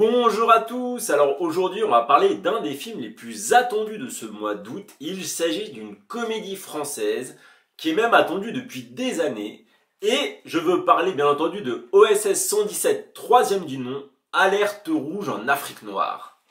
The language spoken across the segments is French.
Bonjour à tous, alors aujourd'hui on va parler d'un des films les plus attendus de ce mois d'août. Il s'agit d'une comédie française qui est même attendue depuis des années. Et je veux parler bien entendu de OSS 117, troisième du nom, Alerte rouge en Afrique noire.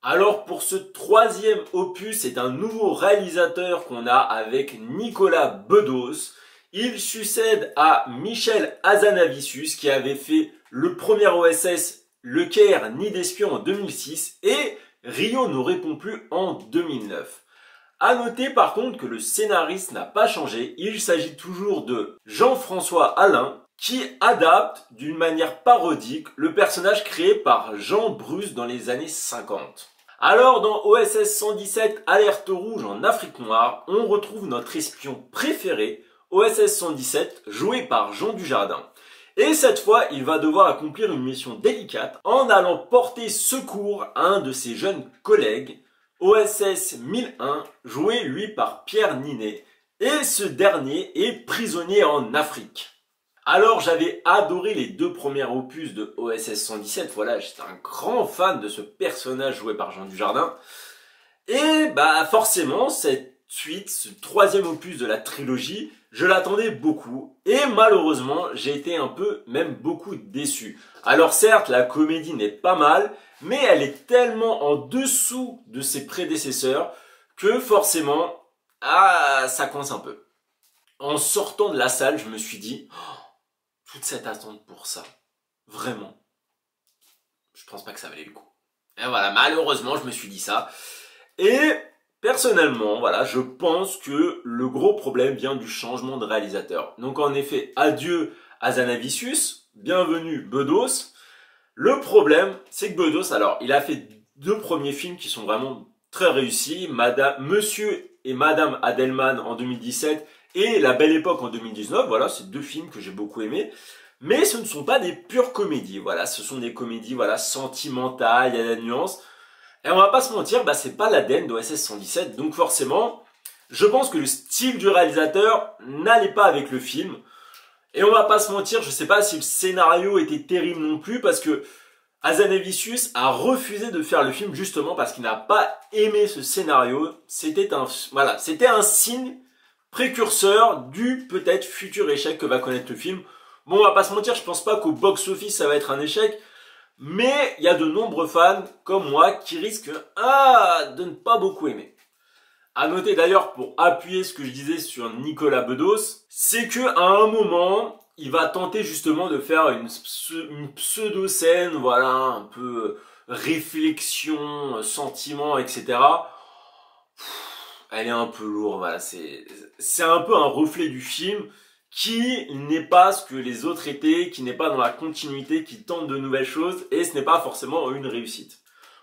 Alors pour ce troisième opus, c'est un nouveau réalisateur qu'on a avec Nicolas Bedos. Il succède à Michel Hazanavicius qui avait fait le premier OSS, Le Caire, Nid d'espion en 2006 et Rio ne répond plus en 2009. À noter par contre que le scénariste n'a pas changé, il s'agit toujours de Jean-François Alain qui adapte d'une manière parodique le personnage créé par Jean Bruce dans les années 50. Alors dans OSS 117 Alerte rouge en Afrique noire, on retrouve notre espion préféré, OSS 117, joué par Jean Dujardin. Et cette fois, il va devoir accomplir une mission délicate en allant porter secours à un de ses jeunes collègues, OSS 1001, joué lui par Pierre Ninet. Et ce dernier est prisonnier en Afrique. Alors j'avais adoré les deux premiers opus de OSS 117, voilà, j'étais un grand fan de ce personnage joué par Jean Dujardin. Et bah forcément, cette suite, ce troisième opus de la trilogie, je l'attendais beaucoup. Et malheureusement, j'ai été un peu, même beaucoup déçu. Alors certes, la comédie n'est pas mal, mais elle est tellement en dessous de ses prédécesseurs que forcément, ça coince un peu. En sortant de la salle, je me suis dit... toute cette attente pour ça, vraiment, je pense pas que ça valait le coup. Et voilà, malheureusement, je me suis dit ça. Et personnellement, voilà, je pense que le gros problème vient du changement de réalisateur. Donc en effet, adieu Hazanavicius, bienvenue Bedos. Le problème, c'est que Bedos, alors, il a fait deux premiers films qui sont vraiment très réussis. Monsieur et Madame Adelman en 2017 et La Belle Époque en 2019, voilà, c'est deux films que j'ai beaucoup aimés. Mais ce ne sont pas des pures comédies, voilà, ce sont des comédies, voilà, sentimentales, il y a la nuance. Et on va pas se mentir, bah c'est pas l'ADN d'OSS 117, donc forcément, je pense que le style du réalisateur n'allait pas avec le film. Et on va pas se mentir, je sais pas si le scénario était terrible non plus, parce que Hazanavicius a refusé de faire le film justement parce qu'il n'a pas aimé ce scénario. C'était un signe précurseur du peut-être futur échec que va connaître le film. Bon, on va pas se mentir, je pense pas qu'au box-office ça va être un échec, mais il y a de nombreux fans comme moi qui risquent de ne pas beaucoup aimer. À noter d'ailleurs, pour appuyer ce que je disais sur Nicolas Bedos, c'est que à un moment, il va tenter justement de faire une pseudo-scène, voilà, un peu réflexion, sentiment, etc. Elle est un peu lourde, voilà, c'est un peu un reflet du film qui n'est pas ce que les autres étaient, qui n'est pas dans la continuité, qui tente de nouvelles choses, et ce n'est pas forcément une réussite.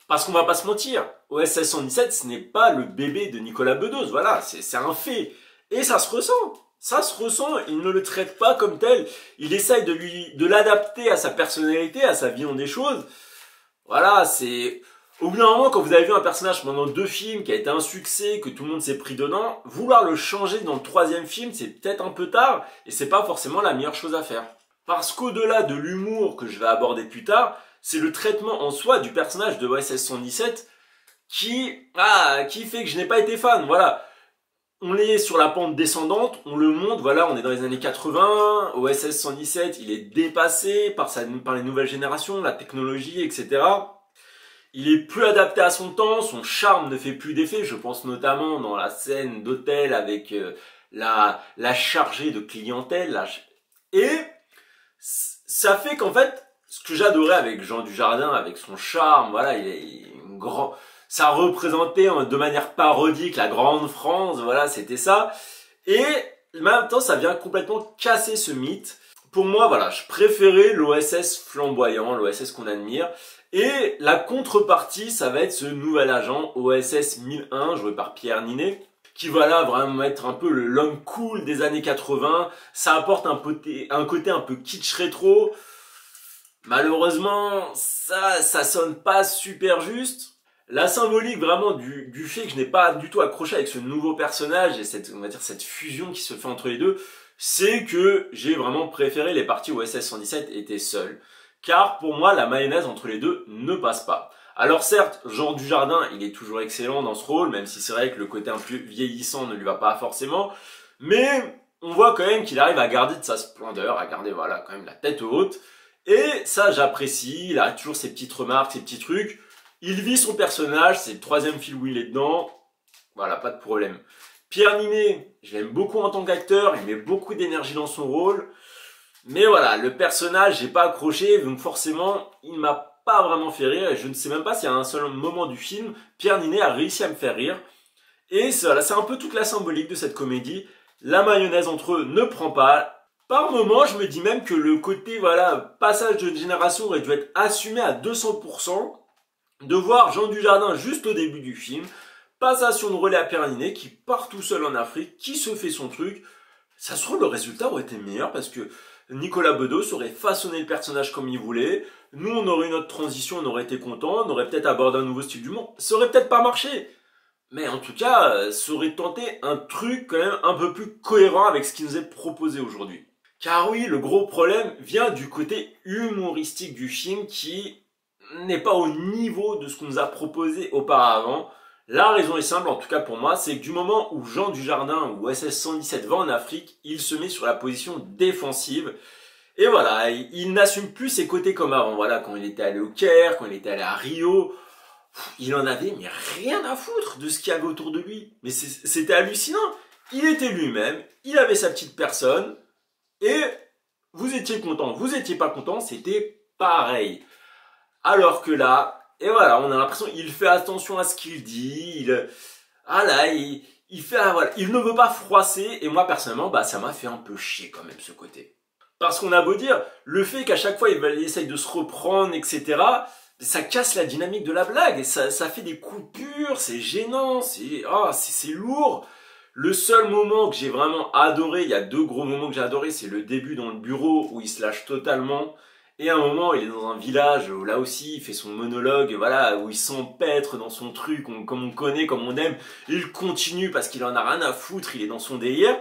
Parce qu'on va pas se mentir, OSS 117, ce n'est pas le bébé de Nicolas Bedos, voilà, c'est un fait. Et ça se ressent, il ne le traite pas comme tel, il essaye de l'adapter à sa personnalité, à sa vision des choses. Voilà, c'est... Au bout d'un moment, quand vous avez vu un personnage pendant deux films qui a été un succès, que tout le monde s'est pris dedans, vouloir le changer dans le troisième film, c'est peut-être un peu tard, et c'est pas forcément la meilleure chose à faire. Parce qu'au-delà de l'humour que je vais aborder plus tard, c'est le traitement en soi du personnage de OSS 117 qui fait que je n'ai pas été fan, voilà. On est sur la pente descendante, on le montre, voilà, on est dans les années 80, OSS 117, il est dépassé par les nouvelles générations, la technologie, etc. Il est plus adapté à son temps, son charme ne fait plus d'effet, je pense notamment dans la scène d'hôtel avec la chargée de clientèle. Et ça fait qu'en fait, ce que j'adorais avec Jean Dujardin, avec son charme, voilà, ça représentait de manière parodique la grande France, voilà, c'était ça. Et en même temps, ça vient complètement casser ce mythe. Pour moi, voilà, je préférais l'OSS flamboyant, l'OSS qu'on admire. Et la contrepartie, ça va être ce nouvel agent, OSS 1001, joué par Pierre Ninet, qui va là vraiment être un peu l'homme cool des années 80. Ça apporte un côté un peu kitsch rétro. Malheureusement, ça sonne pas super juste. La symbolique vraiment du fait que je n'ai pas du tout accroché avec ce nouveau personnage et cette fusion qui se fait entre les deux c'est que j'ai vraiment préféré les parties où SS-117 était seul. Car pour moi, la mayonnaise entre les deux ne passe pas. Alors certes, Jean Dujardin, il est toujours excellent dans ce rôle, même si c'est vrai que le côté un peu vieillissant ne lui va pas forcément. Mais on voit quand même qu'il arrive à garder de sa splendeur, à garder voilà quand même la tête haute. Et ça, j'apprécie. Il a toujours ses petites remarques, ses petits trucs. Il vit son personnage, c'est le troisième film où il est dedans. Voilà, pas de problème. Pierre Ninet, je l'aime beaucoup en tant qu'acteur, il met beaucoup d'énergie dans son rôle. Mais voilà, le personnage, j'ai pas accroché, donc forcément, il m'a pas vraiment fait rire. Et je ne sais même pas s'il y a un seul moment du film, Pierre Ninet a réussi à me faire rire. Et voilà, c'est un peu toute la symbolique de cette comédie. La mayonnaise entre eux ne prend pas. Par moment, je me dis même que le côté, voilà, passage de génération aurait dû être assumé à 200%. De voir Jean Dujardin juste au début du film, passation de relais à Pierre Ninet, qui part tout seul en Afrique, qui se fait son truc. Ça se trouve, le résultat aurait été meilleur parce que Nicolas Bedos aurait façonné le personnage comme il voulait. Nous, on aurait eu notre transition, on aurait été content, on aurait peut-être abordé un nouveau style d'humour. Ça aurait peut-être pas marché. Mais en tout cas, ça aurait tenté un truc quand même un peu plus cohérent avec ce qui nous est proposé aujourd'hui. Car oui, le gros problème vient du côté humoristique du film qui n'est pas au niveau de ce qu'on nous a proposé auparavant. La raison est simple, en tout cas pour moi, c'est que du moment où Jean Dujardin ou SS-117 va en Afrique, il se met sur la position défensive. Et voilà, il n'assume plus ses côtés comme avant. Voilà, quand il était allé au Caire, quand il était allé à Rio, il en avait mais rien à foutre de ce qu'il y avait autour de lui. Mais c'était hallucinant. Il était lui-même, il avait sa petite personne, et vous étiez content, vous étiez pas content, c'était pareil. Alors que là, et voilà, on a l'impression qu'il fait attention à ce qu'il dit, il fait, voilà, il ne veut pas froisser, et moi personnellement, bah, ça m'a fait un peu chier quand même ce côté. Parce qu'on a beau dire, le fait qu'à chaque fois il essaye de se reprendre, etc., ça casse la dynamique de la blague, et ça fait des coupures, c'est gênant, c'est lourd. Le seul moment que j'ai vraiment adoré, il y a deux gros moments que j'ai adoré, c'est le début dans le bureau où il se lâche totalement. Et à un moment, il est dans un village où là aussi, il fait son monologue, voilà, où il s'empêtre dans son truc, comme on connaît, comme on aime. Il continue parce qu'il en a rien à foutre, il est dans son délire.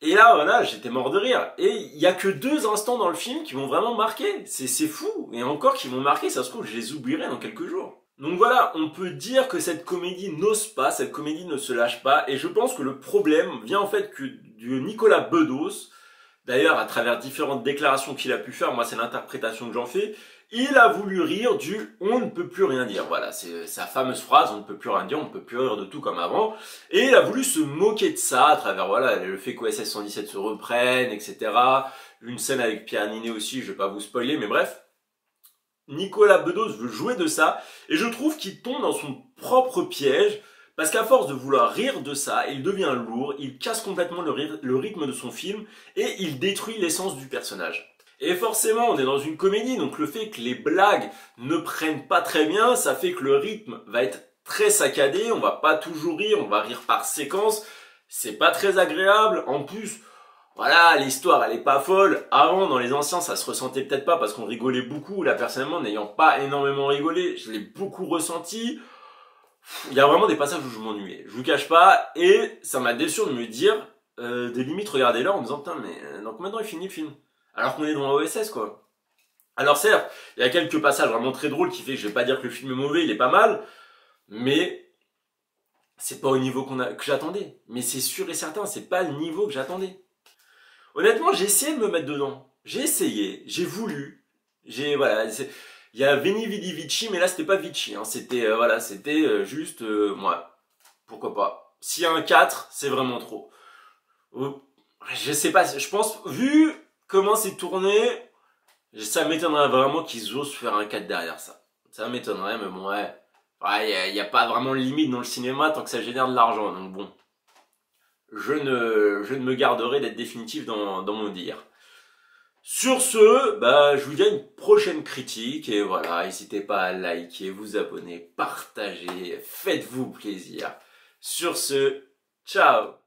Et là, voilà, j'étais mort de rire. Et il y a que 2 instants dans le film qui m'ont vraiment marqué. C'est fou. Et encore qui m'ont marqué, ça se trouve, je les oublierai dans quelques jours. Donc voilà, on peut dire que cette comédie n'ose pas, cette comédie ne se lâche pas. Et je pense que le problème vient en fait que de Nicolas Bedos. D'ailleurs, à travers différentes déclarations qu'il a pu faire, moi c'est l'interprétation que j'en fais, il a voulu rire du « on ne peut plus rien dire ». Voilà, c'est sa fameuse phrase « on ne peut plus rien dire, on ne peut plus rire de tout comme avant ». Et il a voulu se moquer de ça à travers voilà le fait qu'OSS 117 se reprenne, etc. Une scène avec Pierre Ninet aussi, je vais pas vous spoiler, mais bref. Nicolas Bedos veut jouer de ça, et je trouve qu'il tombe dans son propre piège, parce qu'à force de vouloir rire de ça, il devient lourd, il casse complètement le rythme de son film, et il détruit l'essence du personnage. Et forcément, on est dans une comédie, donc le fait que les blagues ne prennent pas très bien, ça fait que le rythme va être très saccadé, on va pas toujours rire, on va rire par séquence, c'est pas très agréable, en plus... Voilà, l'histoire elle est pas folle. Avant, dans les anciens, ça se ressentait peut-être pas parce qu'on rigolait beaucoup. Là, personnellement, n'ayant pas énormément rigolé, je l'ai beaucoup ressenti. Il y a vraiment des passages où je m'ennuyais. Je vous cache pas. Et ça m'a déçu de me dire, des limites, regarder l'heure en me disant, putain, mais dans combien de temps il finit le film? Alors qu'on est dans OSS, quoi. Alors certes, il y a quelques passages vraiment très drôles qui fait que je vais pas dire que le film est mauvais, il est pas mal. Mais c'est pas au niveau que j'attendais. Mais c'est sûr et certain, c'est pas le niveau que j'attendais. Honnêtement, j'ai essayé de me mettre dedans. J'ai essayé, j'ai voulu. Voilà, il y a Veni Vidi Vici, mais là c'était pas Vici, hein. C'était voilà, c'était juste moi. Pourquoi pas. S'il y a un 4, c'est vraiment trop. Je sais pas, je pense vu comment c'est tourné, ça m'étonnerait vraiment qu'ils osent faire un 4 derrière ça. Ça m'étonnerait, mais bon ouais. Il y a pas vraiment de limite dans le cinéma tant que ça génère de l'argent, donc bon. Je ne me garderai d'être définitif dans mon dire. Sur ce, bah, je vous dis à une prochaine critique, et voilà, n'hésitez pas à liker, vous abonner, partager, faites-vous plaisir. Sur ce, ciao!